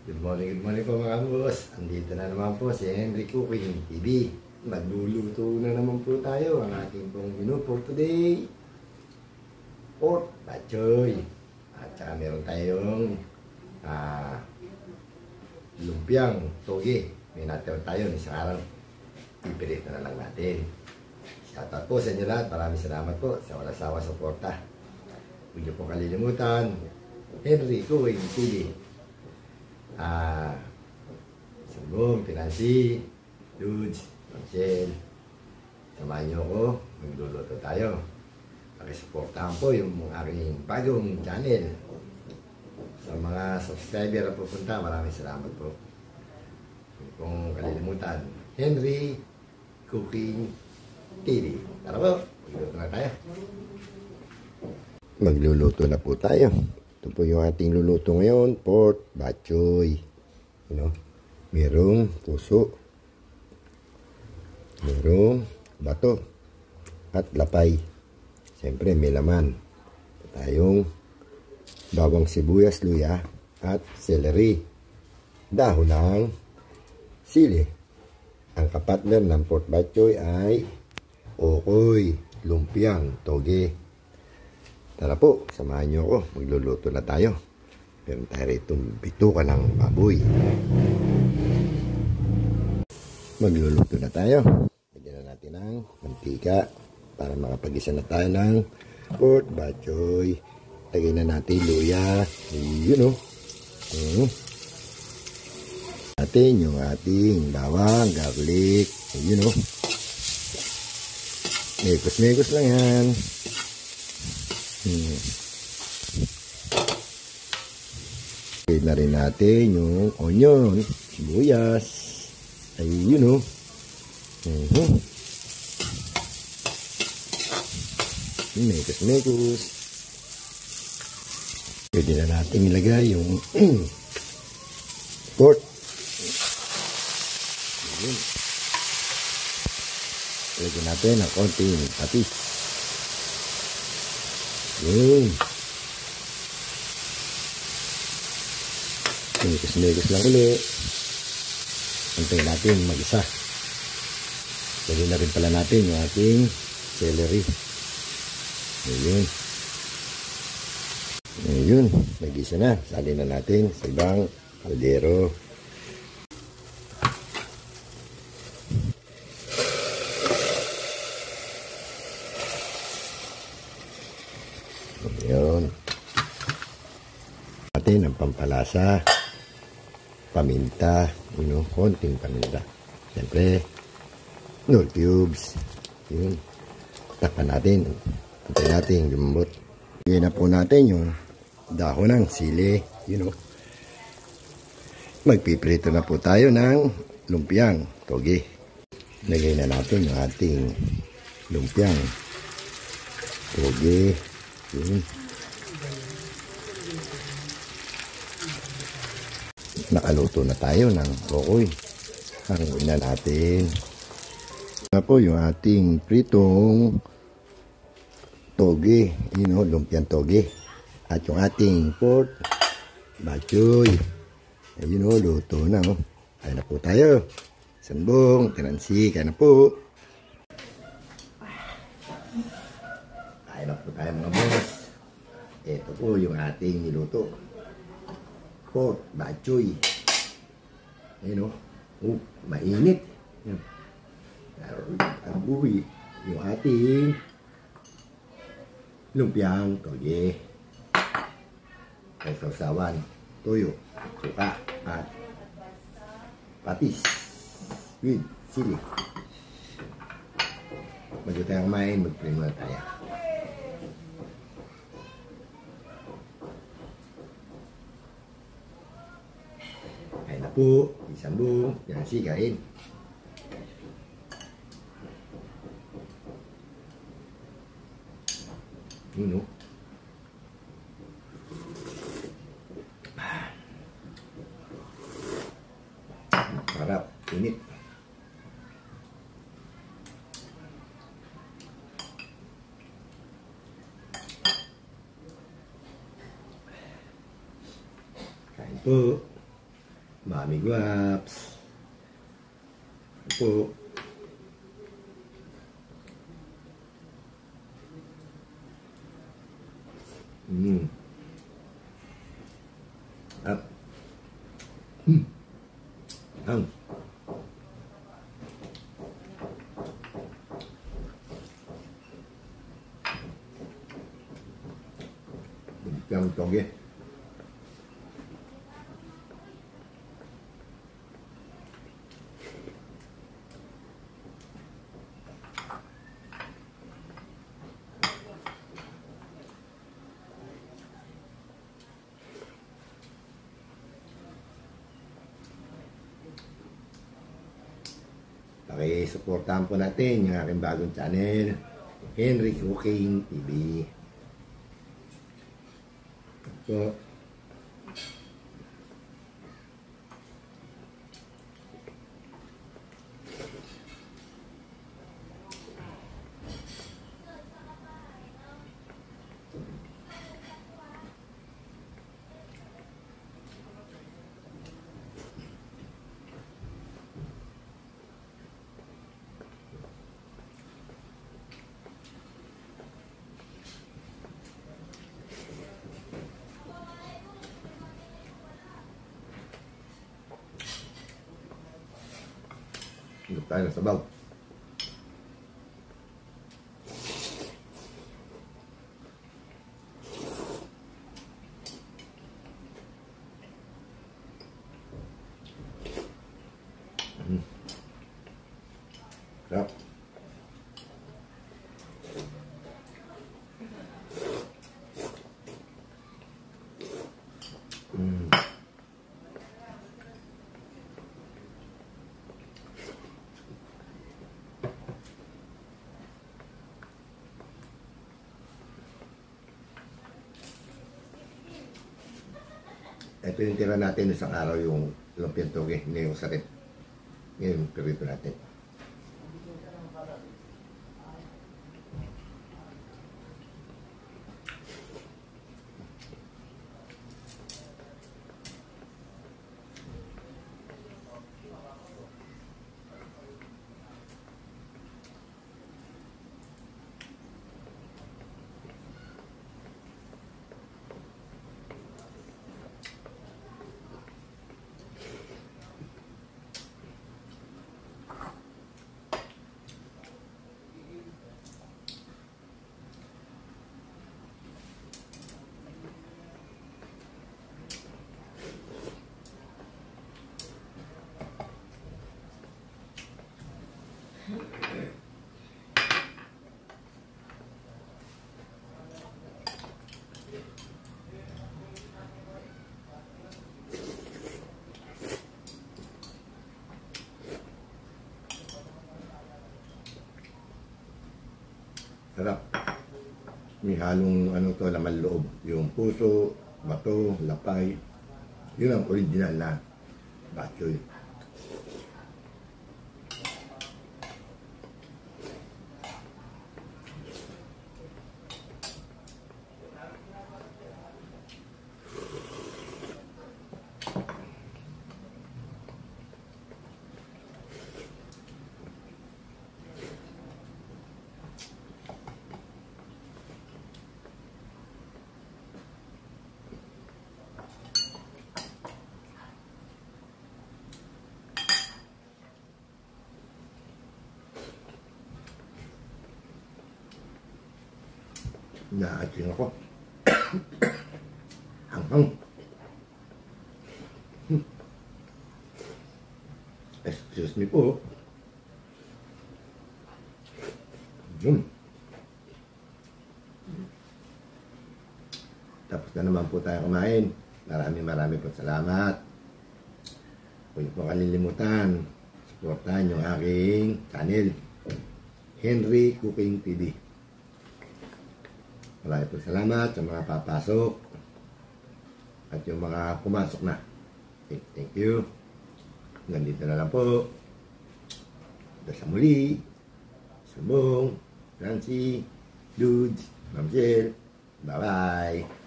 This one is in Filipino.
Good morning po mga boss. Andito na naman po si Henry Cooking TV. Magluluto na naman po tayo. Ang ating pong menu for today, pork bachoy. At saka meron tayong lumpiang toge. May natin tayo isang araw. Ipilit na lang natin. Shoutout po sa inyo lahat. Maraming salamat po sa walang sawa suporta. Huwag niyo po kalilimutan, Henry Cooking TV. Sumbong, Pinansi, Dudes, Michelle, samahan niyo ako, magluluto tayo. Pakisuportahan po yung aking bagong channel. Sa mga subscriber na pupunta, maraming salamat po. Kung kalilimutan, Henry Cooking TV. Tara po, magluluto na tayo. Magluluto na po tayo. Ito po yung ating luluto ngayon, pork bachoy. Merong puso, merong bato, at lapay. Siyempre may laman. Tayong bawang sibuyas, luya, at celery. Dahon ng sili. Ang kapartner ng pork bachoy ay okoy, lumpiang toge. Tara po, samahan niyo ako. Magluluto na tayo. Meron tayo rito bituka ng baboy. Magluluto na tayo. Lagyan na natin ng mantika para makapag-isa na tayo ng pork bachoy. Lagyan na natin luya. Natin yung ating bawang, garlic. Mekos-mekos lang yan. Lagyan na rin natin yung onion, sibuyas. Mekos-mekos. Pwede na natin ilagay yung pork. Lagyan natin ng konting patis. Mekos-mekos lang ulit. Antayin natin mag-isa. Lagyan na rin pala natin yung ating celery. Ayun, mag-isa na. Salin na natin sa ibang kaldero. Ayun. Natin ang pampalasa, paminta, konting paminta. Siyempre, no cubes. Yun. Takpan natin. Antay natin lumambot. Lagyan na po natin yung dahon ng sili. Magpiprito na po tayo ng lumpiang toge. Lagyan na natin yung ating lumpiang toge. Yun. Nakaluto na tayo ng okoy. Haluin na natin. Na po yung ating pritong toge, lumpiang toge. At yung ating pork bachoy. Luto na. Kaya na po tayo. Sanbong, Pinansi, kaya na po. Kaya na po tayo mga boss. Ito po yung ating niluto. Pork bachoy. Mainit. Abuy yung ating lumpiang toge. Ay sausawan, toyo, suka, at patis with sili. Bago tayong kumain, mag-primo na tayo. Kain na po, isambong, yan sigain. Harap, init. Kain po. Mami Guaps. Po. Up. Ang. Yang toge. Pakisuportahan po natin yung aking bagong channel, Henry Cooking TV. So, Higop tayo ng sabaw. Sarap. Ito yung tira natin isang araw yung lumpiang toge, hindi yung sakit. Ngayon, pirito natin. Sarap. May halong ano to, laman loob. Yung puso, bato, lapay. Yun ang original na bok choy. Naating ako. Hanghang. Excuse me po. Tapos na naman po tayo kumain. Maraming po salamat. Huwag niyo po kalilimutan. Supportahan yung aking channel, Henry Cooking TV. Maraming po salamat sa mga papasok at yung mga pumasok na. Thank you. Hanggang dito na lang po. Hanggang sa muli. Subong, Francie, Dudes, Ma'am Jill. Bye-bye.